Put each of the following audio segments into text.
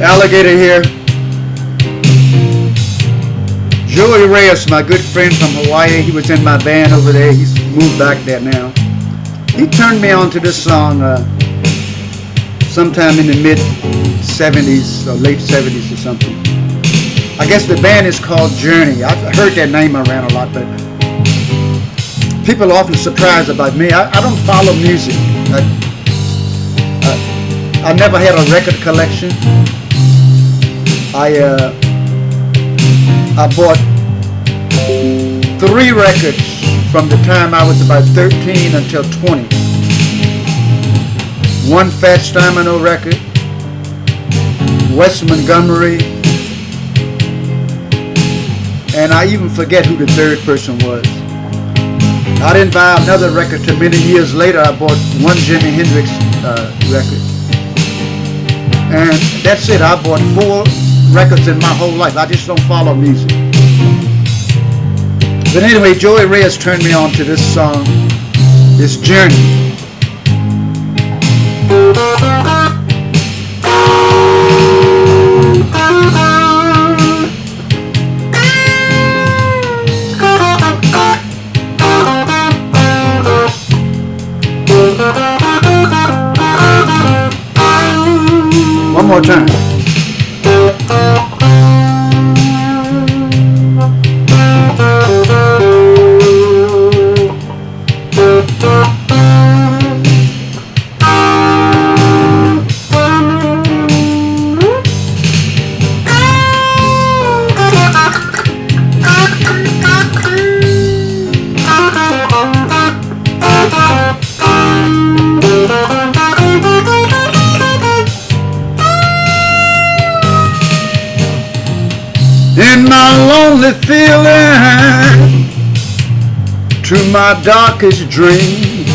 Alligator here. Joey Reyes, my good friend from Hawaii, he was in my band over there. He's moved back there now. He turned me on to this song sometime in the mid 70s or late 70s or something. I guess the band is called Journey. I've heard that name around a lot, but people are often surprised about me. I don't follow music. I never had a record collection. I bought 3 records from the time I was about 13 until 20. One Fats Domino record, Wes Montgomery, and I even forget who the third person was. I didn't buy another record till many years later. I bought one Jimi Hendrix record. And that's it. I bought 4 records in my whole life. I just don't follow music. But anyway, Joey Reyes turned me on to this song, this Journey. One more time. In my lonely feeling, to my darkest dream,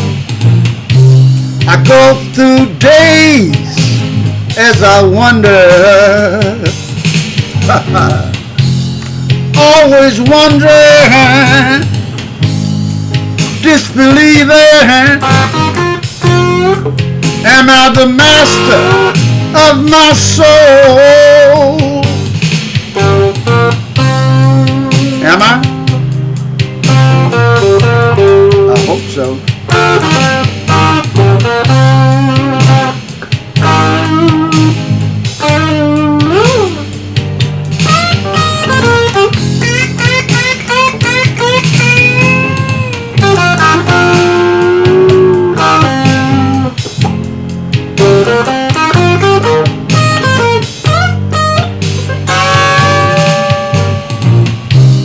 I go through days as I wonder, always wondering, disbelieving, am I the master of my soul? Am I? I hope so.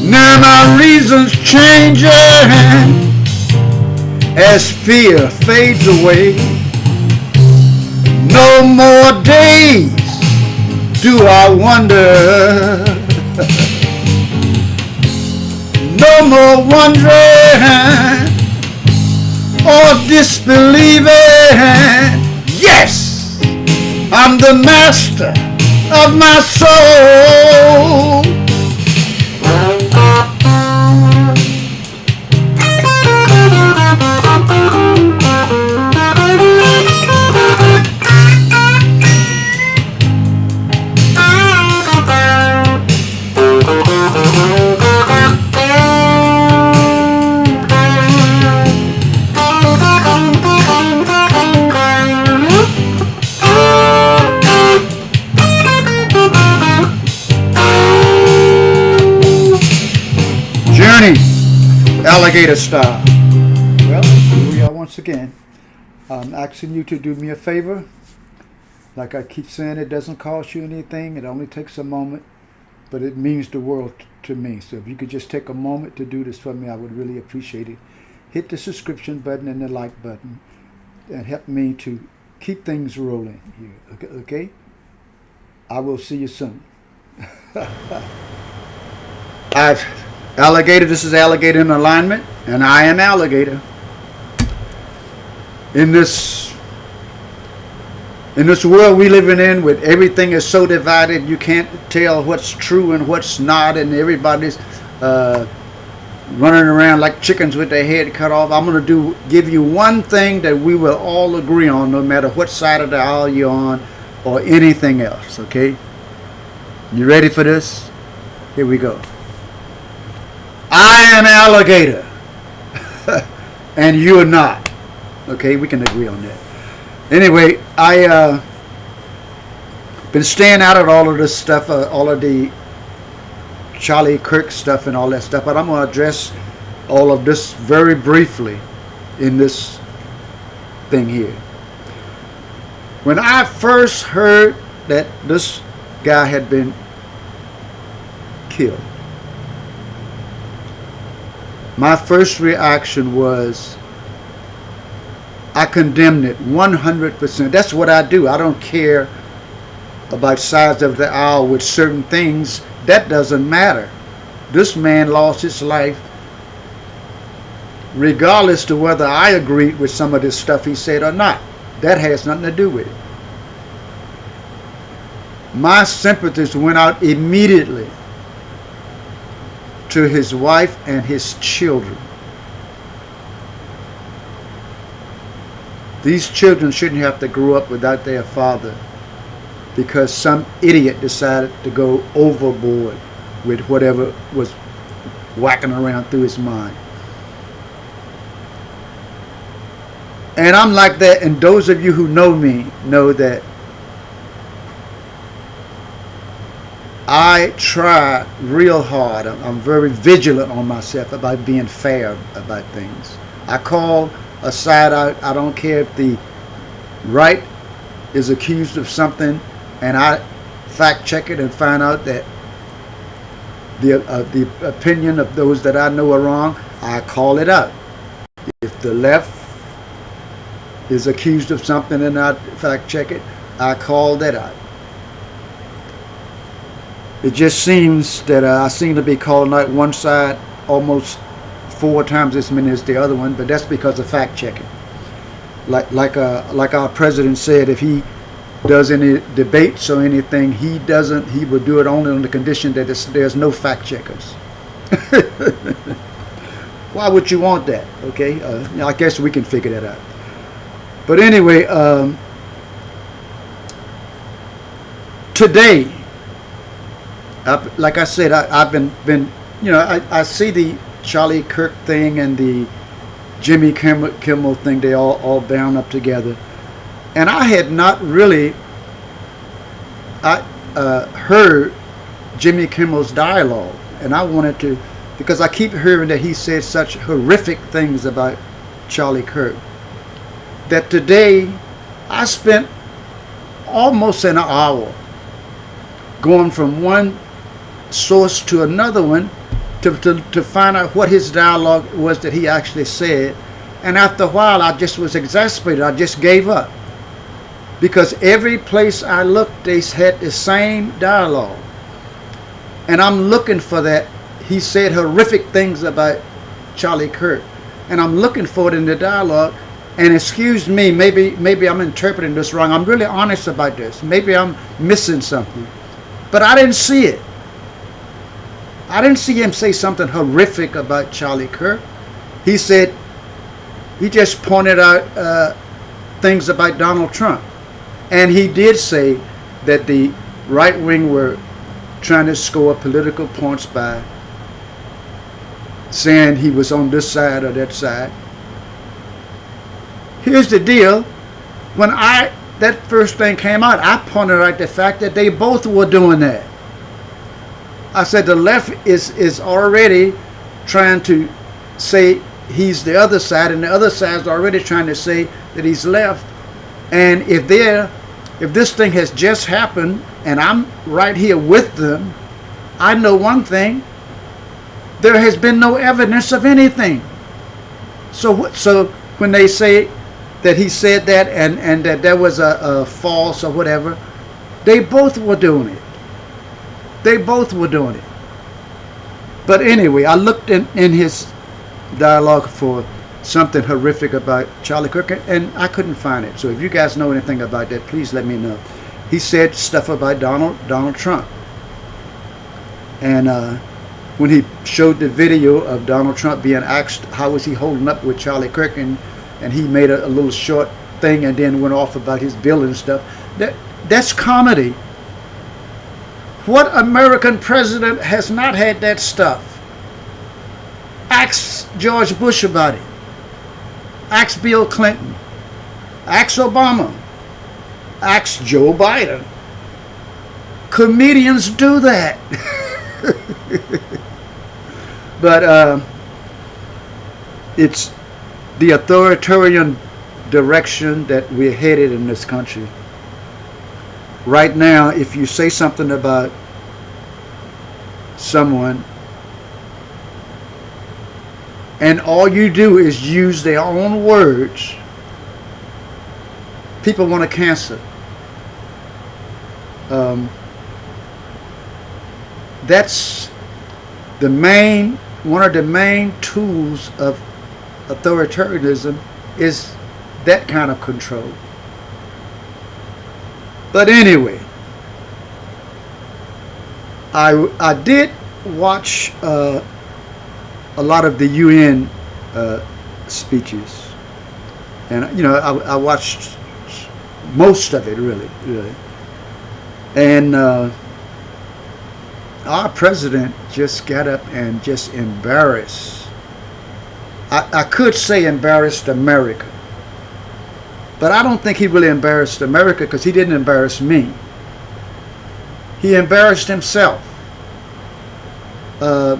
Now my reasons changing as fear fades away. No more days do I wonder. No more wondering or disbelieving. Yes, I'm the master of my soul. Journey, Alligator style. Well, here we are once again. I'm asking you to do me a favor. Like I keep saying, it doesn't cost you anything. It only takes a moment, but it means the world to me. So if you could just take a moment to do this for me, I would really appreciate it. Hit the subscription button and the like button and help me to keep things rolling here. Okay? I will see you soon. Alligator, this is Alligator in Alignment, and I am Alligator. In this world we living in, with everything is so divided, you can't tell what's true and what's not, and everybody's running around like chickens with their head cut off. I'm going to give you one thing that we will all agree on, no matter what side of the aisle you're on or anything else, okay? You ready for this? Here we go. I am Alligator. And you're not. Okay, we can agree on that. Anyway, I been staying out of all of this stuff, all of the Charlie Kirk stuff and all that stuff, but I'm going to address all of this very briefly in this thing here. When I first heard that this guy had been killed, my first reaction was I condemned it 100%. That's what I do. I don't care about sides of the aisle with certain things. That doesn't matter. This man lost his life regardless to whether I agreed with some of this stuff he said or not. That has nothing to do with it. My sympathies went out immediately to his wife and his children. These children shouldn't have to grow up without their father because some idiot decided to go overboard with whatever was whacking around through his mind. And I'm like that, and those of you who know me know that I try real hard. I'm very vigilant on myself about being fair about things. I call a side out. I don't care if the right is accused of something, and I fact check it and find out that the opinion of those that I know are wrong. I call it out. If the left is accused of something and I fact check it, I call that out. It just seems that I seem to be calling out one side almost 4 times as many as the other one, but that's because of fact checking. Like our president said, if he does any debates or anything, he will do it only on the condition that there's no fact checkers. Why would you want that? Okay, I guess we can figure that out. But anyway, today, like I said, I've been I see the Charlie Kirk thing and the Jimmy Kimmel thing. They all bound up together, and I had not really heard Jimmy Kimmel's dialogue, and I wanted to, because I keep hearing that he said such horrific things about Charlie Kirk, that today I spent almost an hour going from one source to another one to find out what his dialogue was that he actually said. And after a while, I just was exasperated. I just gave up. Because every place I looked, they had the same dialogue. And I'm looking for that. He said horrific things about Charlie Kirk. And I'm looking for it in the dialogue. And excuse me, maybe I'm interpreting this wrong. I'm really honest about this. Maybe I'm missing something. But I didn't see it. I didn't see him say something horrific about Charlie Kirk. He just pointed out things about Donald Trump. And he did say that the right wing were trying to score political points by saying he was on this side or that side. Here's the deal. When that first thing came out, I pointed out the fact that they both were doing that. I said the left is already trying to say he's the other side, and the other side is already trying to say that he's left. And if this thing has just happened and I'm right here with them, I know one thing: there has been no evidence of anything. So when they say that he said that and that there was a false or whatever, they both were doing it. They both were doing it. But anyway, I looked in his dialogue for something horrific about Charlie Kirk, and I couldn't find it. So if you guys know anything about that, please let me know. He said stuff about Donald Trump. And when he showed the video of Donald Trump being asked how was he holding up with Charlie Kirk, and he made a little short thing and then went off about his bill and stuff. That's comedy. What American president has not had that stuff? Ask George Bush about it. Ask Bill Clinton. Ask Obama. Ask Joe Biden. Comedians do that. But it's the authoritarian direction that we're headed in this country. Right now, if you say something about someone and all you do is use their own words, people want to cancel. That's one of the main tools of authoritarianism is that kind of control. But anyway, I did watch a lot of the UN speeches, and I watched most of it really, and our president just got up and just embarrassed. I could say embarrassed America. But I don't think he really embarrassed America because he didn't embarrass me. He embarrassed himself. As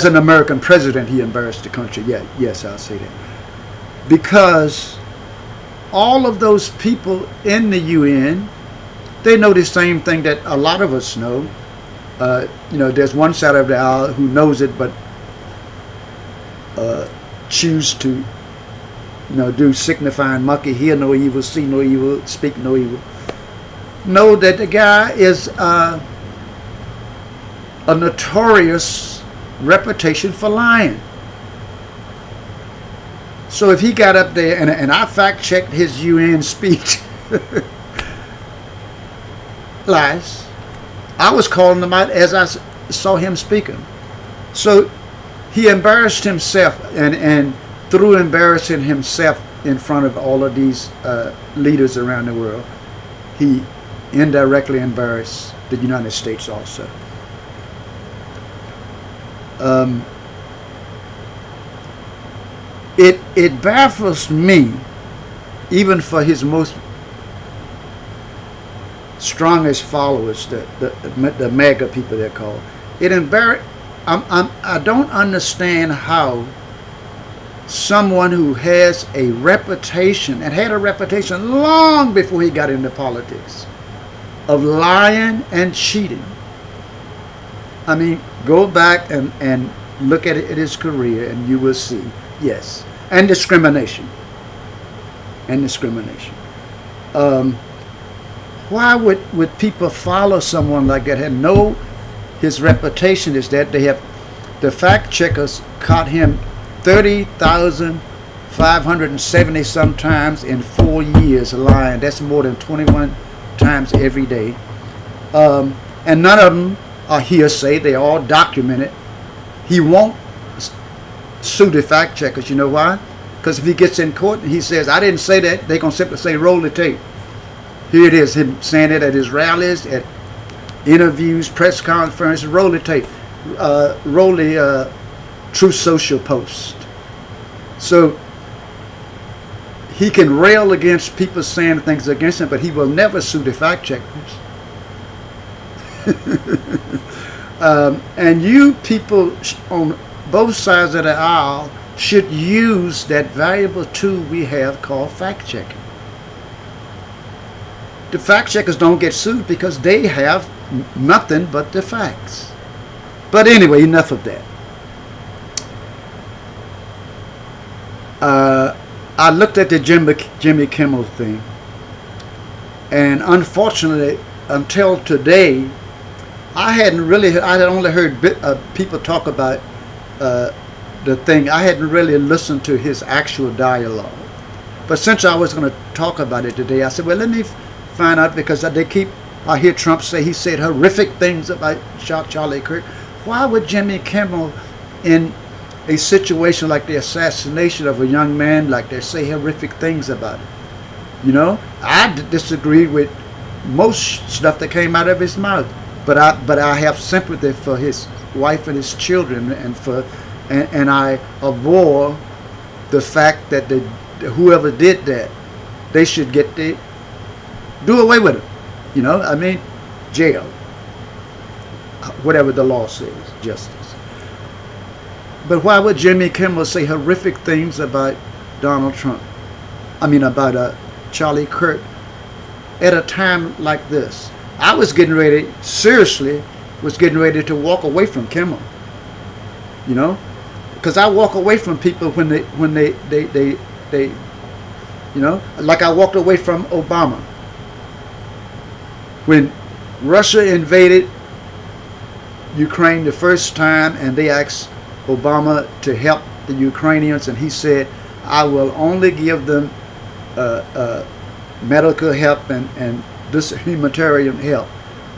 an American president, he embarrassed the country. Yeah, yes, I'll say that. Because all of those people in the UN, they know the same thing that a lot of us know. There's one side of the aisle who knows it, but choose to do signifying monkey, hear no evil, see no evil, speak no evil. Know that the guy is a notorious reputation for lying. So if he got up there, and I fact-checked his UN speech, lies, I was calling him out as I saw him speaking. So he embarrassed himself, and through embarrassing himself in front of all of these leaders around the world, he indirectly embarrassed the United States also. It baffles me, even for his most strongest followers, the MAGA people they're called. I don't understand how someone who has a reputation, and had a reputation long before he got into politics, of lying and cheating. Go back and look at his career and you will see, yes, and discrimination. Why would people follow someone like that and know his reputation is that they have, the fact checkers caught him 30,570 sometimes in 4 years lying. That's more than 21 times every day. And none of them are hearsay. They're all documented. He won't sue the fact checkers. You know why? Because if he gets in court and he says, I didn't say that, they're going to simply say, roll the tape. Here it is, him saying it at his rallies, at interviews, press conferences, roll the tape. Roll the Truth Social post. So he can rail against people saying things against him, but he will never sue the fact checkers. And you people on both sides of the aisle should use that valuable tool we have called fact checking. The fact checkers don't get sued because they have nothing but the facts. But anyway, enough of that. I looked at the Jimmy Kimmel thing, and unfortunately, until today, I had only heard people talk about the thing. I hadn't really listened to his actual dialogue. But since I was going to talk about it today, I said, well, let me find out, because I hear Trump say he said horrific things about Charlie Kirk. Why would Jimmy Kimmel, in a situation like the assassination of a young man like that, say horrific things about it? I disagreed with most stuff that came out of his mouth. But I have sympathy for his wife and his children, and I abhor the fact that whoever did that, they should do away with it. You know, I mean, jail, whatever the law says, justice. But why would Jimmy Kimmel say horrific things about Donald Trump? I mean, about Charlie Kirk at a time like this? I was getting ready to walk away from Kimmel. You know, because I walk away from people when they you know, like I walked away from Obama when Russia invaded Ukraine the first time, and they asked Obama to help the Ukrainians, and he said, I will only give them medical help and this humanitarian help.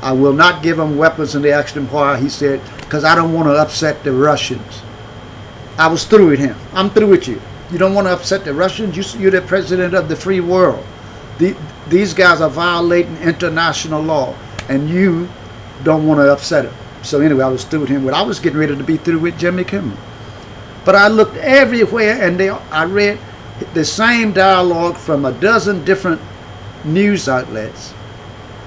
I will not give them weapons. And they asked him why. He said, because I don't want to upset the Russians. I was through with him. I'm through with you. You don't want to upset the Russians? You're the president of the free world. These guys are violating international law, and you don't want to upset them. So anyway, I was through with him. Well, I was getting ready to be through with Jimmy Kimmel. But I looked everywhere, and I read the same dialogue from a dozen different news outlets,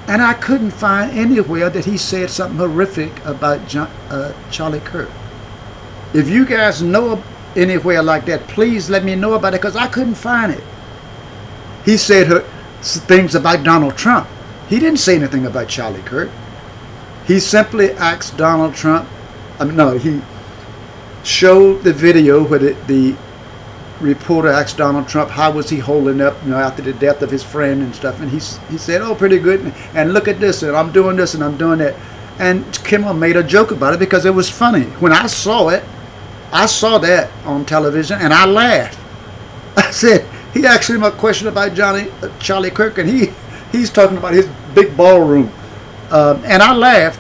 and I couldn't find anywhere that he said something horrific about Charlie Kirk. If you guys know anywhere like that, please let me know about it, because I couldn't find it. He said things about Donald Trump. He didn't say anything about Charlie Kirk. He simply asked Donald Trump, he showed the video where the reporter asked Donald Trump how was he holding up, after the death of his friend and stuff, and he said, oh, pretty good, and look at this, and I'm doing this and I'm doing that. And Kimmel made a joke about it because it was funny. When I saw that on television, and I laughed. I said, he asked him a question about Charlie Kirk, and he's talking about his big ballroom, and I laughed.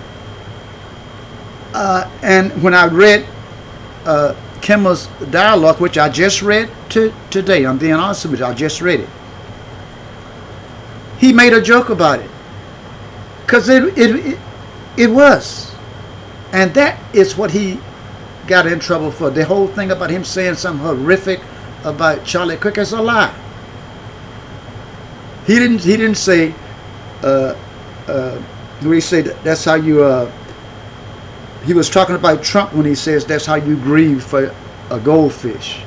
And when I read Kimmel's dialogue, which I just read today, I'm being honest with you, I just read it. He made a joke about it, because it was, and that is what he got in trouble for. The whole thing about him saying something horrific about Charlie Kirk is a lie. He didn't say he said that's how you he was talking about Trump when he says that's how you grieve for a goldfish.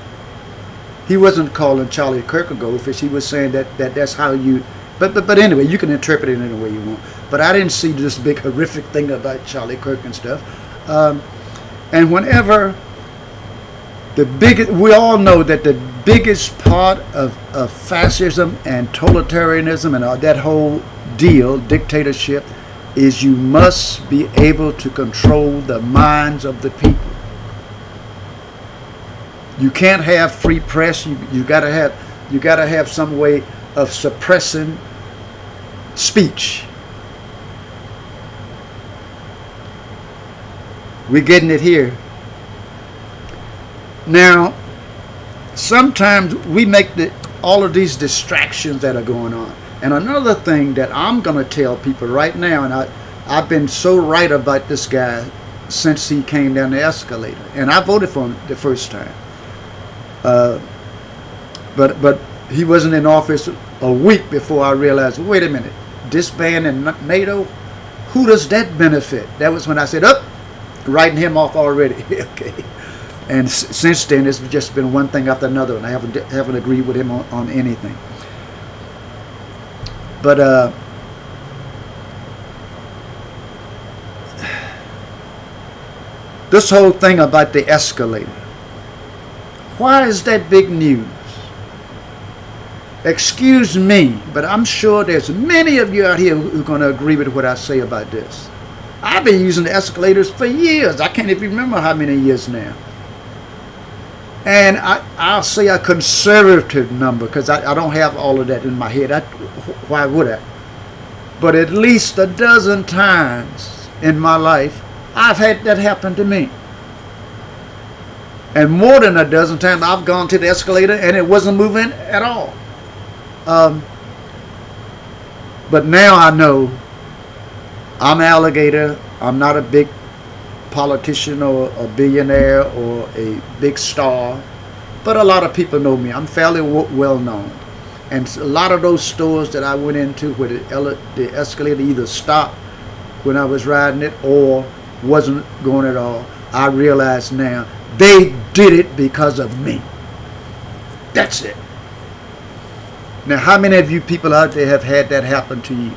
He wasn't calling Charlie Kirk a goldfish. He was saying that's how you, but anyway, you can interpret it any way you want. But I didn't see this big horrific thing about Charlie Kirk and stuff. And whenever we all know that the biggest part of fascism and totalitarianism and that whole deal, dictatorship, is you must be able to control the minds of the people. You can't have free press. You gotta have some way of suppressing speech. We're getting it here. Now, sometimes we make all of these distractions that are going on. And another thing that I'm going to tell people right now, and I've been so right about this guy since he came down the escalator, and I voted for him the first time. But he wasn't in office a week before I realized, wait a minute, disbanding NATO, who does that benefit? That was when I said, writing him off already. Okay. And since then, it's just been one thing after another, and I haven't agreed with him on anything. But this whole thing about the escalator, why is that big news? Excuse me, but I'm sure there's many of you out here who are going to agree with what I say about this. I've been using the escalators for years. I can't even remember how many years now. And I'll say a conservative number, because I don't have all of that in my head. Why would I? But at least a dozen times in my life, I've had that happen to me. And more than a dozen times, I've gone to the escalator and it wasn't moving at all. But now I know I'm Alligator. I'm not a big politician or a billionaire or a big star, but a lot of people know me. I'm fairly well known. And a lot of those stores that I went into where the escalator either stopped when I was riding it or wasn't going at all, I realize now they did it because of me. That's it. Now, how many of you people out there have had that happen to you?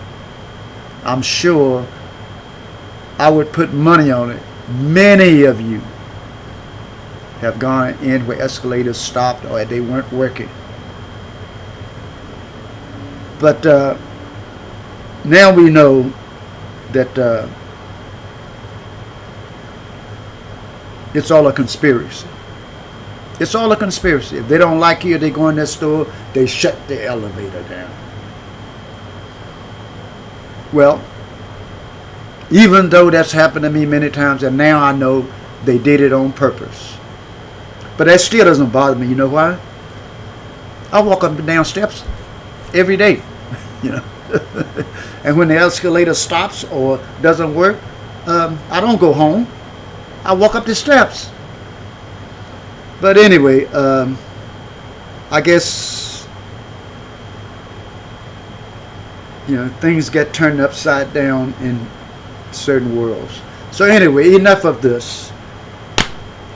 I'm sure I would put money on it. Many of you have gone in where escalators stopped or they weren't working. But now we know that it's all a conspiracy. It's all a conspiracy. If they don't like you, they go in that store, they shut the elevator down. Well, even though that's happened to me many times, and now I know they did it on purpose. But that still doesn't bother me. You know why? I walk up and down steps every day, you know. And when the escalator stops or doesn't work, I don't go home. I walk up the steps. But anyway, I guess, you know, things get turned upside down in certain worlds. So anyway, enough of this.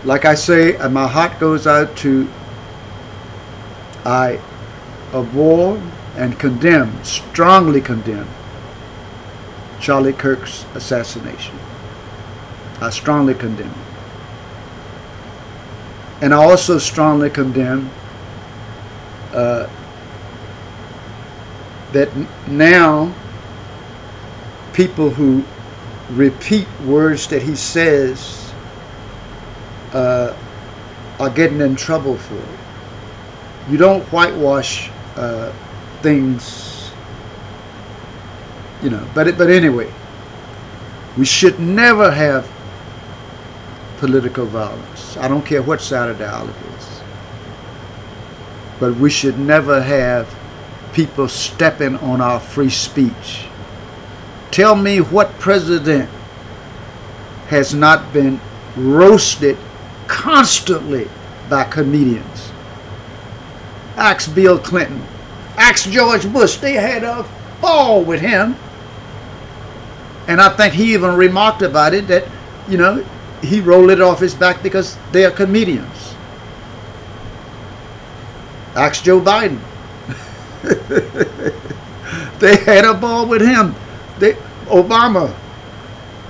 Like I say, my heart goes out to, I abhor and condemn, strongly condemn, Charlie Kirk's assassination. I strongly condemn it. And I also strongly condemn that now people who repeat words that he says are getting in trouble for it. You don't whitewash things, you know. But anyway, we should never have political violence. I don't care what side of the aisle it is. But we should never have people stepping on our free speech. Tell me what president has not been roasted constantly by comedians. Ask Bill Clinton. Ask George Bush. They had a ball with him. And I think he even remarked about it that, you know, he rolled it off his back because they are comedians. Ask Joe Biden. They had a ball with him. Obama.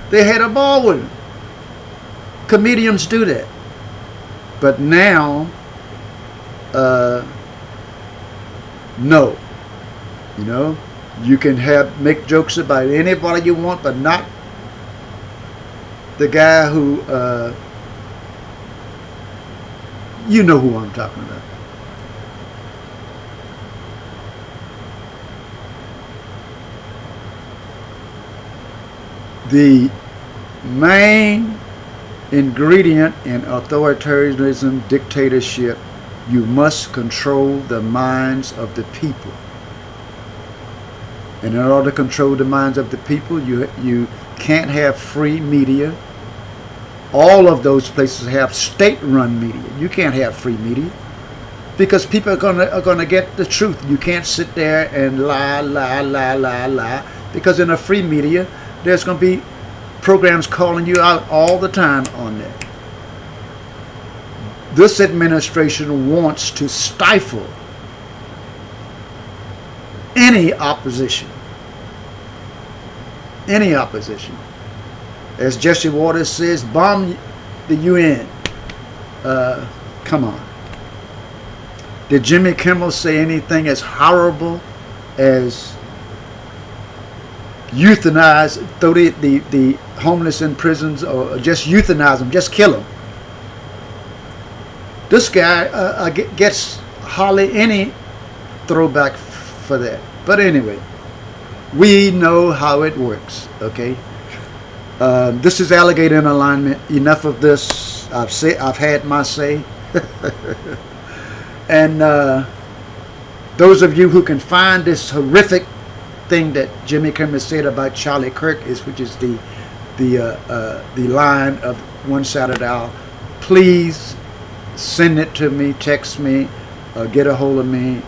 They had a ball with him. Comedians do that. But now, no. You know, you can make jokes about anybody you want, but not the guy who, you know who I'm talking about. The main ingredient in authoritarianism, dictatorship, you must control the minds of the people. And in order to control the minds of the people, you can't have free media. All of those places have state-run media. You can't have free media because people are gonna get the truth. You can't sit there and lie. Because in a free media, there's going to be programs calling you out all the time on that. This administration wants to stifle any opposition. Any opposition. As Jesse Waters says, bomb the UN. Come on. Did Jimmy Kimmel say anything as horrible as euthanize, throw the homeless in prisons, or just euthanize them, just kill them? This guy gets hardly any throwback for that. But anyway, we know how it works, okay? This is Alligator in Alignment. Enough of this. I've had my say. And those of you who can find this horrific thing that Jimmy Kimmel said about Charlie Kirk is, which is the line of one side of the aisle. Please send it to me, text me, get a hold of me,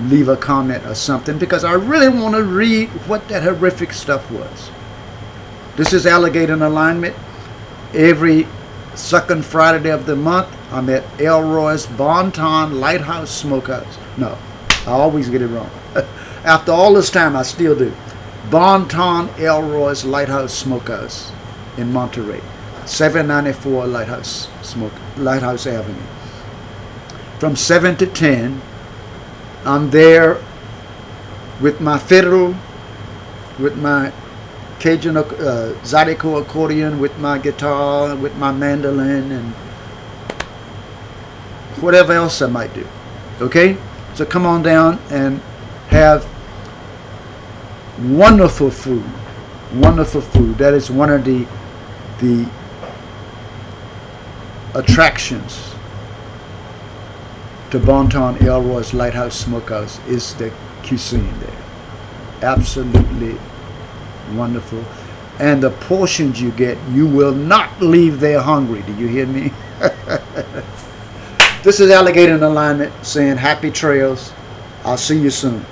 leave a comment or something, because I really want to read what that horrific stuff was. This is Alligator in Alignment. Every second Friday of the month, I'm at Elroy's Bonton Lighthouse Smokehouse. No, I always get it wrong. After all this time, I still do. Bonton Elroy's Lighthouse Smokehouse in Monterey, 794 Lighthouse Avenue. From 7 to 10, I'm there with my fiddle, with my Cajun Zydeco accordion, with my guitar, with my mandolin, and whatever else I might do. Okay? So come on down and have wonderful food. Wonderful food. That is one of the attractions to Bonton Elroy's Lighthouse Smokehouse, is the cuisine there. Absolutely wonderful. And the portions you get, you will not leave there hungry. Do you hear me? This is Alligator in Alignment saying happy trails. I'll see you soon.